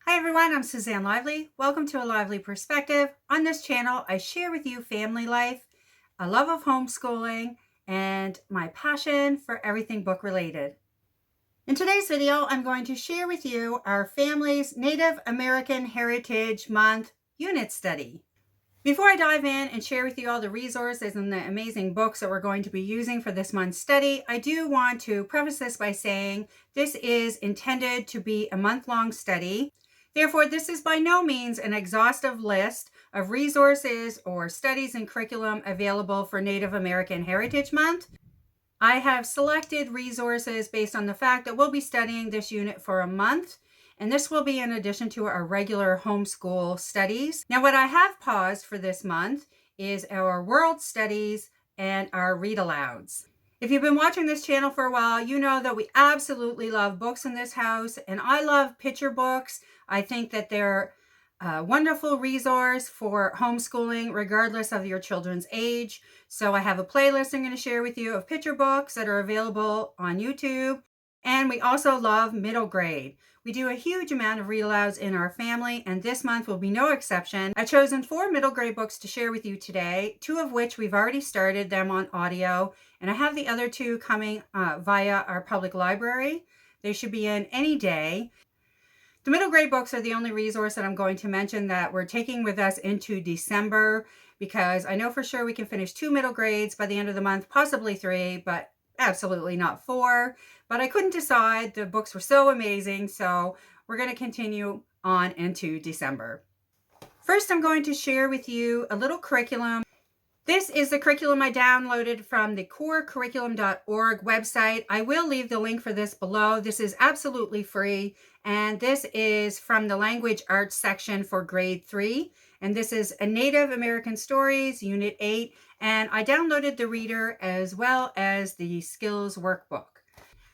Hi everyone, I'm Suzanne Lively. Welcome to A Lively Perspective. On this channel, I share with you family life, a love of homeschooling, and my passion for everything book related. In today's video, I'm going to share with you our family's Native American Heritage Month unit study. Before I dive in and share with you all the resources and the amazing books that we're going to be using for this month's study, I do want to preface this by saying this is intended to be a month-long study. Therefore, this is by no means an exhaustive list of resources or studies and curriculum available for Native American Heritage Month. I have selected resources based on the fact that we'll be studying this unit for a month, and this will be in addition to our regular homeschool studies. Now, what I have paused for this month is our world studies and our read alouds. If you've been watching this channel for a while, you know that we absolutely love books in this house, and I love picture books. I think that they're a wonderful resource for homeschooling regardless of your children's age. So I have a playlist I'm going to share with you of picture books that are available on YouTube. And we also love middle grade. We do a huge amount of read alouds in our family, and this month will be no exception. I've chosen 4 middle grade books to share with you today, 2 of which we've already started them on audio, and I have the other 2 coming via our public library. They should be in any day. The middle grade books are the only resource that I'm going to mention that we're taking with us into December, because I know for sure we can finish 2 middle grades by the end of the month, possibly 3, but absolutely not 4. But I couldn't decide. The books were so amazing, so we're going to continue on into December. First, I'm going to share with you a little curriculum. This is the curriculum I downloaded from the corecurriculum.org website. I will leave the link for this below. This is absolutely free, and this is from the language arts section for grade 3. And this is a Native American Stories, Unit 8, and I downloaded the reader as well as the skills workbook.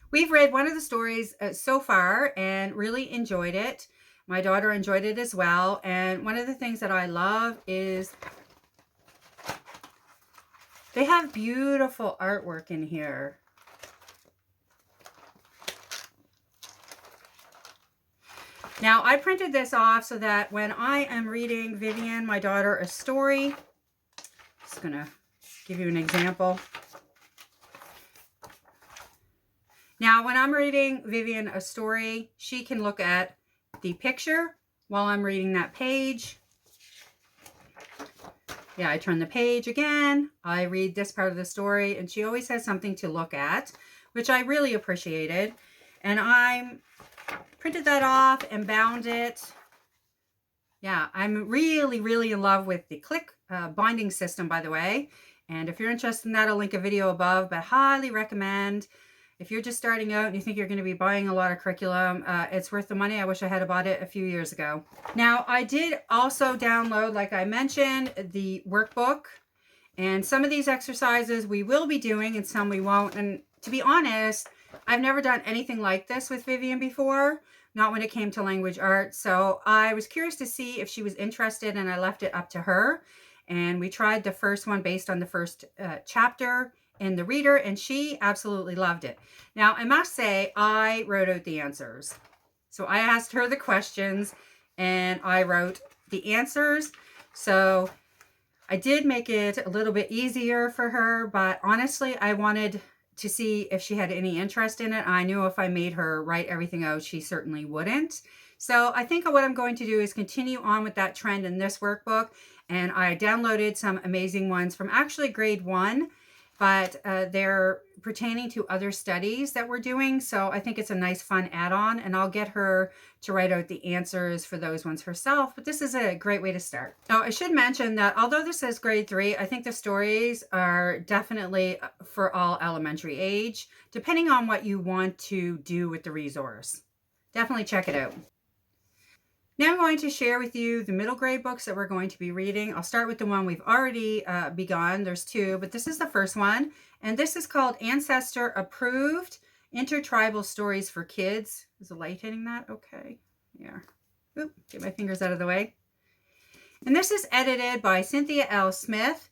We've read one of the stories so far and really enjoyed it. My daughter enjoyed it as well, and one of the things that I love is they have beautiful artwork in here. Now, I printed this off so that when I am reading Vivian, my daughter, a story, just going to give you an example. Now, when I'm reading Vivian a story, she can look at the picture while I'm reading that page. Yeah, I turn the page again. I read this part of the story, and she always has something to look at, which I really appreciated. And I printed that off and bound it. Yeah, I'm really, really in love with the click binding system, by the way. And if you're interested in that, I'll link a video above, but highly recommend. If you're just starting out and you think you're going to be buying a lot of curriculum, it's worth the money. I wish I had bought it a few years ago. Now, I did also download, like I mentioned, the workbook. And some of these exercises we will be doing and some we won't. And to be honest, I've never done anything like this with Vivian before, not when it came to language arts. So I was curious to see if she was interested, and I left it up to her. And we tried the first one based on the first chapter in the reader, and she absolutely loved it. Now, I must say, I wrote out the answers. So I asked her the questions, and I wrote the answers. So I did make it a little bit easier for her, but honestly, I wanted to see if she had any interest in it. I knew if I made her write everything out, she certainly wouldn't. So I think what I'm going to do is continue on with that trend in this workbook, and I downloaded some amazing ones from actually grade 1. But they're pertaining to other studies that we're doing. So I think it's a nice fun add-on, and I'll get her to write out the answers for those ones herself. But this is a great way to start. Now, I should mention that although this says grade 3, I think the stories are definitely for all elementary age, depending on what you want to do with the resource. Definitely check it out. Now I'm going to share with you the middle grade books that we're going to be reading. I'll start with the one we've already begun. There's 2, but this is the first one. And this is called Ancestor Approved Intertribal Stories for Kids. Is the light hitting that? Okay. Yeah. Oop, get my fingers out of the way. And this is edited by Cynthia L. Smith.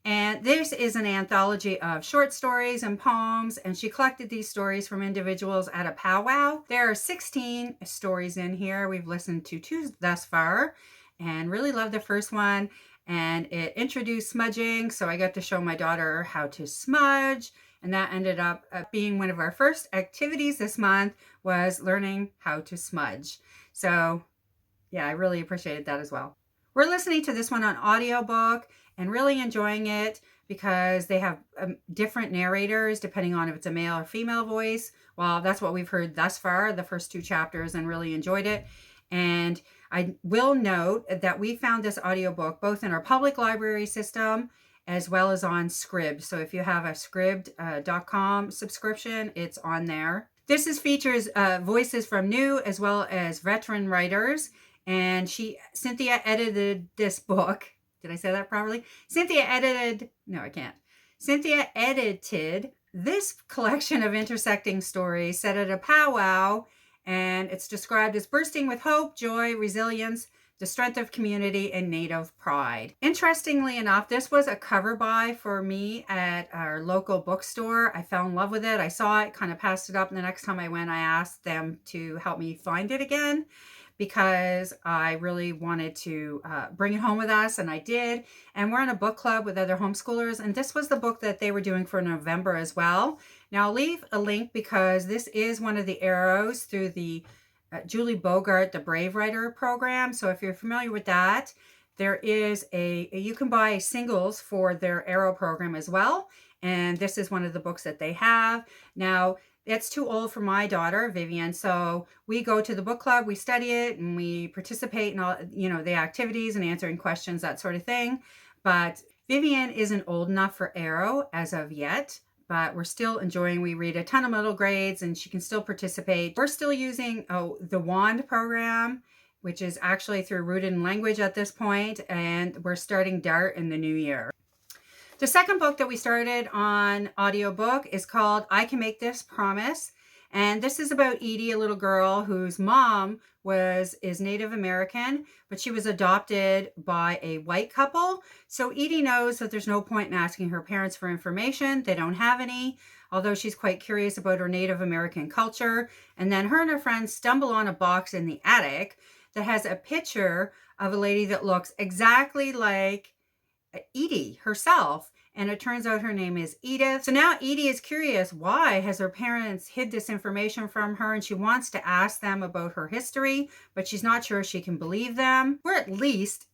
And this is an anthology of short stories and poems, and she collected these stories from individuals at a powwow. There are 16 stories in here. We've listened to 2 thus far, and really loved the first one. And it introduced smudging, so I got to show my daughter how to smudge, and that ended up being one of our first activities this month, was learning how to smudge. So yeah, I really appreciated that as well. We're listening to this one on audiobook and really enjoying it because they have different narrators depending on if it's a male or female voice. Well, that's what we've heard thus far, the first 2 chapters, and really enjoyed it. And I will note that we found this audiobook both in our public library system as well as on Scribd. So if you have a Scribd.com subscription, it's on there. This features voices from new as well as veteran writers. And Cynthia edited this book. Did I say that properly? Cynthia edited this collection of intersecting stories set at a powwow, and it's described as bursting with hope, joy, resilience, the strength of community, and Native pride. Interestingly enough, this was a cover buy for me at our local bookstore. I fell in love with it. I saw it, kind of passed it up, and the next time I went, I asked them to help me find it again, because I really wanted to bring it home with us, and I did. And we're in a book club with other homeschoolers, and this was the book that they were doing for November as well. Now, I'll leave a link because this is one of the arrows through the Julie Bogart, the Brave Writer program. So if you're familiar with that, there is you can buy singles for their arrow program as well. And this is one of the books that they have. Now, it's too old for my daughter, Vivian. So we go to the book club, we study it, and we participate in all, the activities and answering questions, that sort of thing. But Vivian isn't old enough for Arrow as of yet, but we're still enjoying. We read a ton of middle grades and she can still participate. We're still using the WAND program, which is actually through Rooted in Language at this point, and we're starting DART in the new year. The second book that we started on audiobook is called I Can Make This Promise. And this is about Edie, a little girl whose mom is Native American, but she was adopted by a white couple. So Edie knows that there's no point in asking her parents for information. They don't have any, although she's quite curious about her Native American culture. And then her and her friends stumble on a box in the attic that has a picture of a lady that looks exactly like Edie herself, and it turns out her name is Edith. So now Edie is curious, why has her parents hid this information from her, and she wants to ask them about her history, but she's not sure she can believe them. We're at least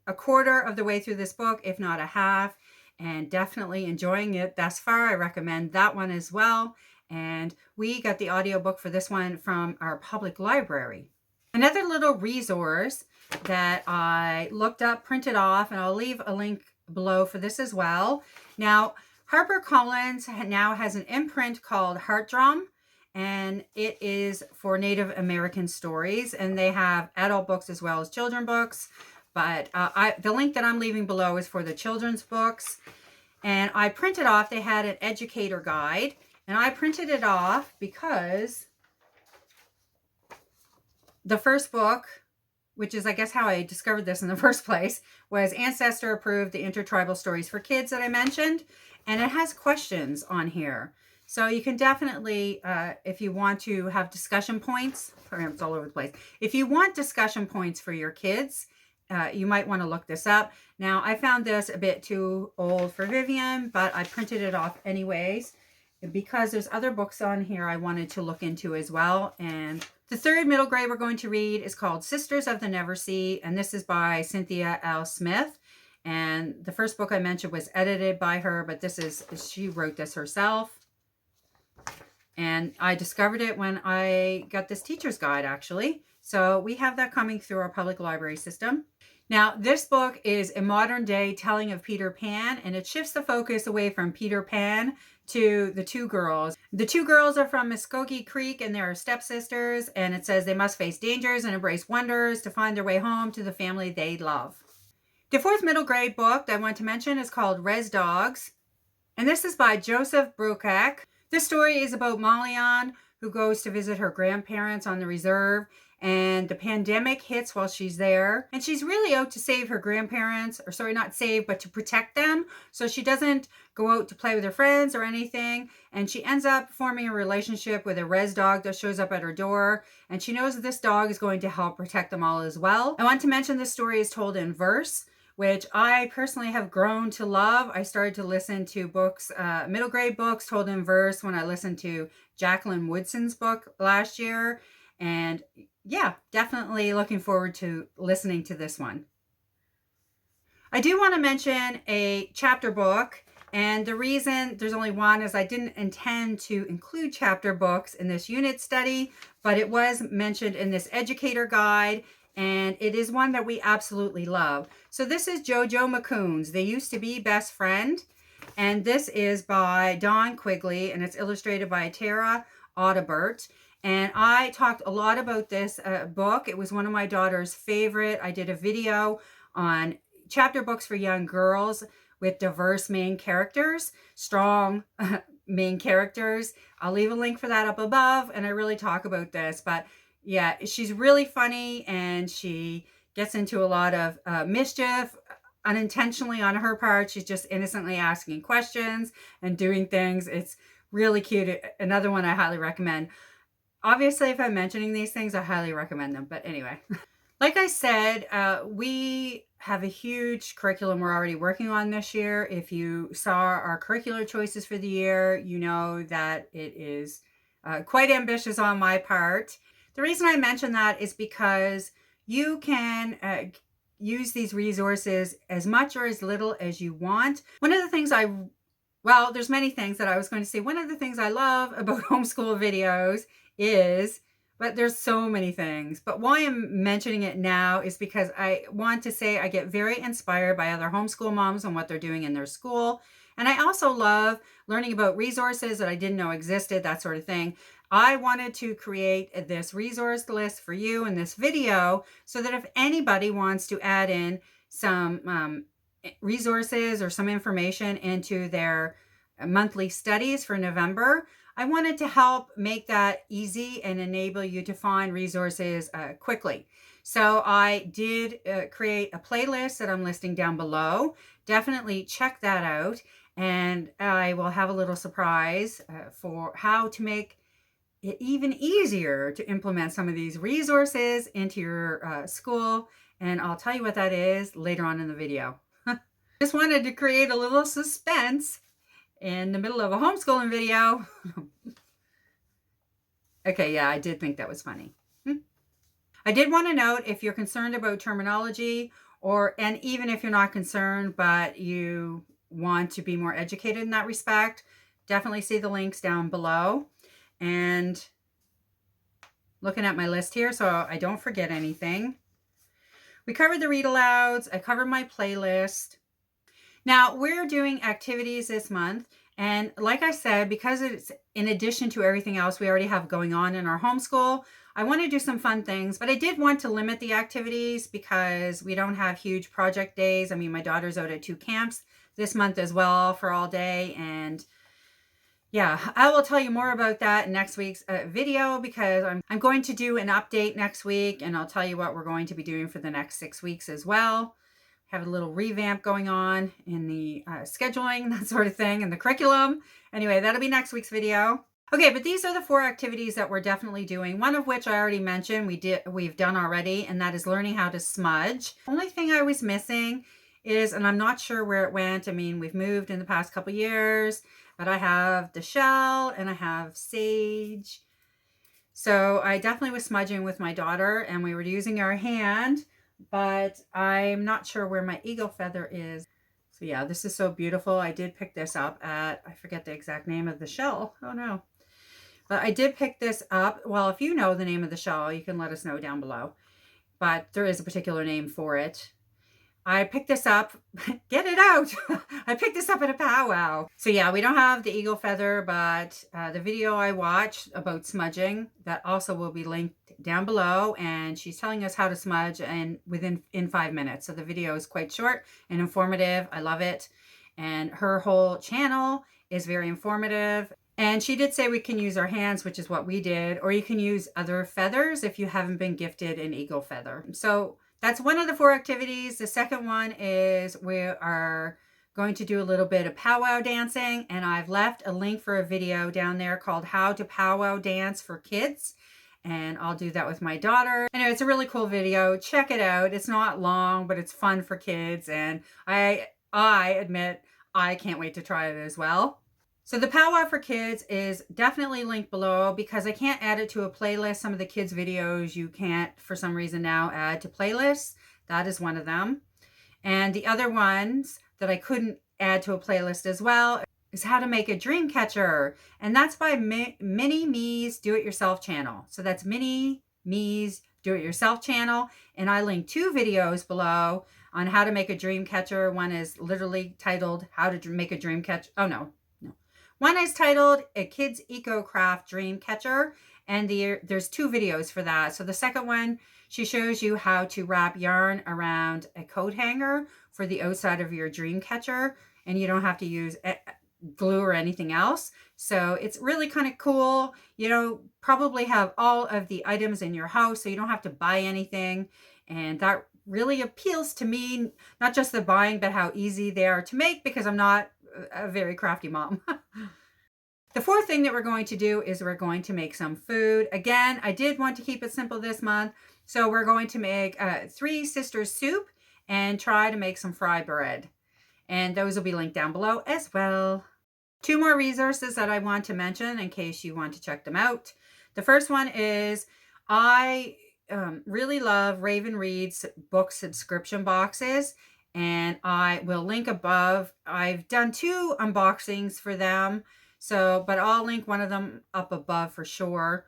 a quarter of the way through this book, if not a half, and definitely enjoying it thus far. I recommend that one as well. And we got the audiobook for this one from our public library. Another little resource that I looked up, printed off, and I'll leave a link below for this as well. Now, HarperCollins now has an imprint called Heart Drum, and it is for Native American stories, and they have adult books as well as children books. But the link that I'm leaving below is for the children's books. And I printed off, they had an educator guide, and I printed it off because the first book, which is, I guess, how I discovered this in the first place, was Ancestor Approved, the Intertribal Stories for Kids that I mentioned. And it has questions on here. So you can definitely, if you want to have discussion points, it's all over the place. If you want discussion points for your kids, you might want to look this up. Now, I found this a bit too old for Vivian, but I printed it off anyways, because there's other books on here I wanted to look into as well. And the third middle grade we're going to read is called Sisters of the Never Sea, and this is by Cynthia L. Smith. And the first book I mentioned was edited by her, but she wrote this herself. And I discovered it when I got this teacher's guide, actually. So we have that coming through our public library system. Now, this book is a modern day telling of Peter Pan, and it shifts the focus away from Peter Pan to the 2 girls. The 2 girls are from Muskogee Creek, and they're stepsisters, and it says they must face dangers and embrace wonders to find their way home to the family they love. The 4th middle grade book that I want to mention is called Res Dogs, and this is by Joseph Brukak. This story is about Malian, who goes to visit her grandparents on the reserve, and the pandemic hits while she's there. And she's really out to save her grandparents, or sorry, not save, but to protect them. So she doesn't go out to play with her friends or anything. And she ends up forming a relationship with a res dog that shows up at her door. And she knows that this dog is going to help protect them all as well. I want to mention this story is told in verse, which I personally have grown to love. I started to listen to books, middle grade books told in verse when I listened to Jacqueline Woodson's book last year. And yeah, definitely looking forward to listening to this one. I do want to mention a chapter book. And the reason there's only one is I didn't intend to include chapter books in this unit study, but it was mentioned in this educator guide. And it is one that we absolutely love. So this is Jojo McCoon's They Used to Be Best Friend. And this is by Don Quigley, and it's illustrated by Tara Audibert. And I talked a lot about this book. It was one of my daughter's favorite. I did a video on chapter books for young girls with diverse main characters, strong main characters. I'll leave a link for that up above, and I really talk about this. But yeah, she's really funny, and she gets into a lot of mischief unintentionally on her part. She's just innocently asking questions and doing things. It's really cute. Another one I highly recommend. Obviously, if I'm mentioning these things, I highly recommend them. But anyway, like I said, we have a huge curriculum we're already working on this year. If you saw our curricular choices for the year, you know that it is quite ambitious on my part. The reason I mention that is because you can use these resources as much or as little as you want. One of the things well, there's many things that I was going to say. One of the things I love about homeschool videos is, but there's so many things. But why I'm mentioning it now is because I want to say I get very inspired by other homeschool moms and what they're doing in their school. And I also love learning about resources that I didn't know existed, that sort of thing. I wanted to create this resource list for you in this video so that if anybody wants to add in some resources or some information into their monthly studies for November, I wanted to help make that easy and enable you to find resources quickly. So I did create a playlist that I'm listing down below. Definitely check that out. And I will have a little surprise for how to make it even easier to implement some of these resources into your school. And I'll tell you what that is later on in the video. Just wanted to create a little suspense in the middle of a homeschooling video. Okay, yeah, I did think that was funny. I did want to note, if you're concerned about terminology, and even if you're not concerned, but you want to be more educated in that respect, definitely see the links down below. And looking at my list here so I don't forget anything. We covered the read alouds. I covered my playlist. Now, we're doing activities this month. And like I said, because it's in addition to everything else we already have going on in our homeschool, I want to do some fun things. But I did want to limit the activities because we don't have huge project days. I mean, my daughter's out at 2 camps this month as well for all day. And yeah, I will tell you more about that in next week's video, because I'm going to do an update next week, and I'll tell you what we're going to be doing for the next 6 weeks as well. Have a little revamp going on in the scheduling, that sort of thing, and the curriculum. Anyway, that'll be next week's video. Okay, but these are the 4 activities that we're definitely doing. One of which I already mentioned we've done already, and that is learning how to smudge. Only thing I was missing is, and I'm not sure where it went. I mean, we've moved in the past couple years, but I have the shell and I have sage. So I definitely was smudging with my daughter, and we were using our hand, but I'm not sure where my eagle feather is. So yeah, this is so beautiful. I did pick this up at, I forget the exact name of the shell. Oh no. But I did pick this up. Well, if you know the name of the shell, you can let us know down below. But there is a particular name for it. I picked this up. Get it out. I picked this up at a powwow. So yeah, we don't have the eagle feather, but the video I watched about smudging, that also will be linked down below. And she's telling us how to smudge and in 5 minutes. So the video is quite short and informative. I love it. And her whole channel is very informative. And she did say we can use our hands, which is what we did, or you can use other feathers if you haven't been gifted an eagle feather. So that's one of the 4 activities. The second one is we are going to do a little bit of powwow dancing, and I've left a link for a video down there called How to Powwow Dance for Kids. And I'll do that with my daughter. Anyway, it's a really cool video. Check it out. It's not long, but it's fun for kids. And I admit I can't wait to try it as well. So the powwow for kids is definitely linked below because I can't add it to a playlist. Some of the kids' videos you can't, for some reason now, add to playlists. That is one of them. And the other ones that I couldn't add to a playlist as well is how to make a dream catcher. And that's by Minnie Me's Do-It-Yourself channel. So that's Minnie Me's Do-It-Yourself channel. And I linked 2 videos below on how to make a dream catcher. One is literally titled How to Make a Dream Catcher. Oh, no. One is titled A Kid's Eco Craft Dream Catcher, and there's 2 videos for that. So the second one, she shows you how to wrap yarn around a coat hanger for the outside of your dream catcher, and you don't have to use glue or anything else. So it's really kind of cool. You know, probably have all of the items in your house, so you don't have to buy anything, and that really appeals to me, not just the buying, but how easy they are to make, because I'm not a very crafty mom. The 4th thing that we're going to do is we're going to make some food. Again, I did want to keep it simple this month. So we're going to make 3 sisters soup and try to make some fry bread. And those will be linked down below as well. 2 more resources that I want to mention in case you want to check them out. The first one is I really love Raven Reed's book subscription boxes. And I will link above. I've done 2 unboxings for them. So, but I'll link one of them up above for sure.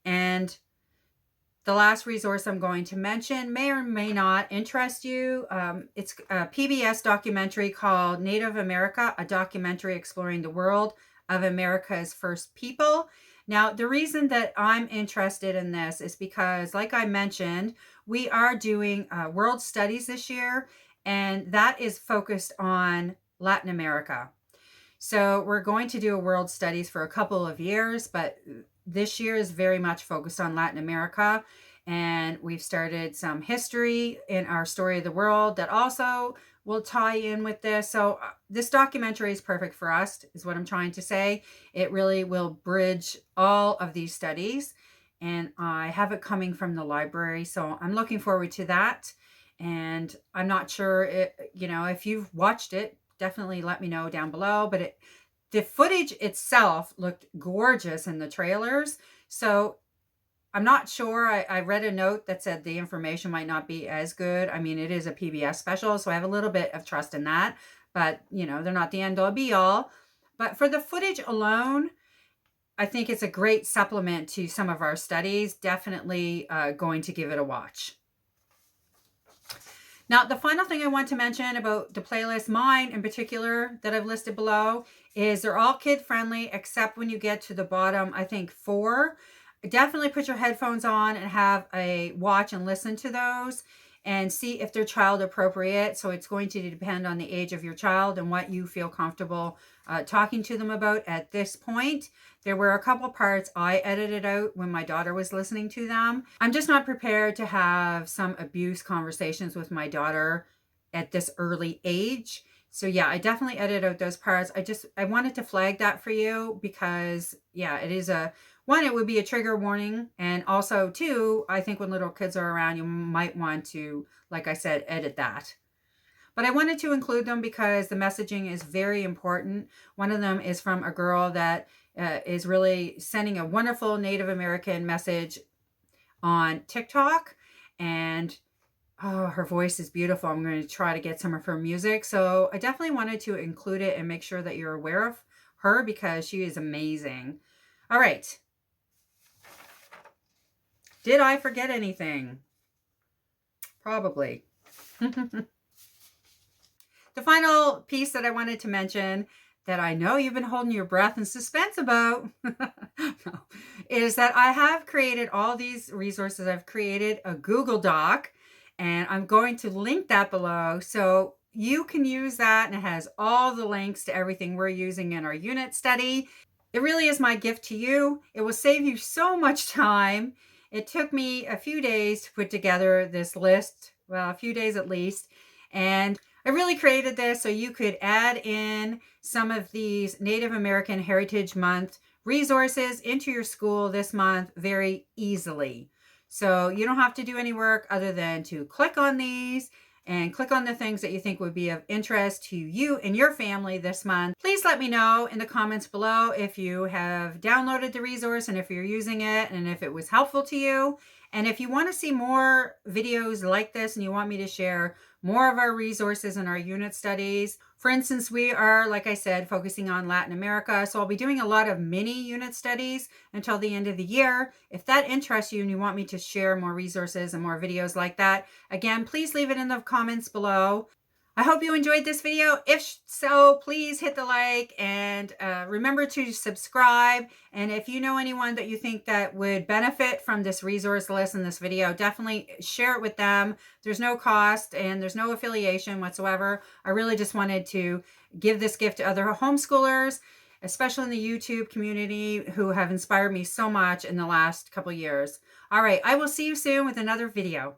And the last resource I'm going to mention may or may not interest you. It's a PBS documentary called Native America, a documentary exploring the world of America's first people. Now, the reason that I'm interested in this is because, like I mentioned, we are doing world studies this year. And that is focused on Latin America. So we're going to do a world studies for a couple of years, but this year is very much focused on Latin America. And we've started some history in our story of the world that also will tie in with this. So this documentary is perfect for us, is what I'm trying to say. It really will bridge all of these studies. And I have it coming from the library. So I'm looking forward to that. And I'm not sure, if you've watched it, definitely let me know down below. But the footage itself looked gorgeous in the trailers. So I'm not sure. I read a note that said the information might not be as good. I mean, it is a PBS special, so I have a little bit of trust in that. But, they're not the end all be all. But for the footage alone, I think it's a great supplement to some of our studies. Definitely going to give it a watch. Now, the final thing I want to mention about the playlist, mine in particular, that I've listed below, is they're all kid-friendly, except when you get to the bottom, I think 4. Definitely put your headphones on and have a watch and listen to those and see if they're child appropriate. So it's going to depend on the age of your child and what you feel comfortable talking to them about at this point. There were a couple parts I edited out when my daughter was listening to them. I'm just not prepared to have some abuse conversations with my daughter at this early age. So yeah, I definitely edited out those parts. I wanted to flag that for you because yeah, it is one, it would be a trigger warning. And also 2, I think when little kids are around, you might want to, like I said, edit that. But I wanted to include them because the messaging is very important. One of them is from a girl that is really sending a wonderful Native American message on TikTok. And her voice is beautiful. I'm going to try to get some of her music. So I definitely wanted to include it and make sure that you're aware of her because she is amazing. All right. Did I forget anything? Probably. The final piece that I wanted to mention that I know you've been holding your breath in suspense about is that I have created all these resources. I've created a Google Doc and I'm going to link that below so you can use that, and it has all the links to everything we're using in our unit study. It really is my gift to you. It will save you so much time. It took me a few days to put together this list, well, a few days at least. And I really created this so you could add in some of these Native American Heritage Month resources into your school this month very easily. So you don't have to do any work other than to click on these and click on the things that you think would be of interest to you and your family this month. Please let me know in the comments below if you have downloaded the resource and if you're using it and if it was helpful to you. And if you want to see more videos like this and you want me to share more of our resources and our unit studies. For instance, we are, like I said, focusing on Latin America. So I'll be doing a lot of mini unit studies until the end of the year. If that interests you and you want me to share more resources and more videos like that, again, please leave it in the comments below. I hope you enjoyed this video. If so, please hit the like and remember to subscribe. And if you know anyone that you think that would benefit from this resource list in this video, definitely share it with them. There's no cost and there's no affiliation whatsoever. I really just wanted to give this gift to other homeschoolers, especially in the YouTube community, who have inspired me so much in the last couple years. All right, I will see you soon with another video.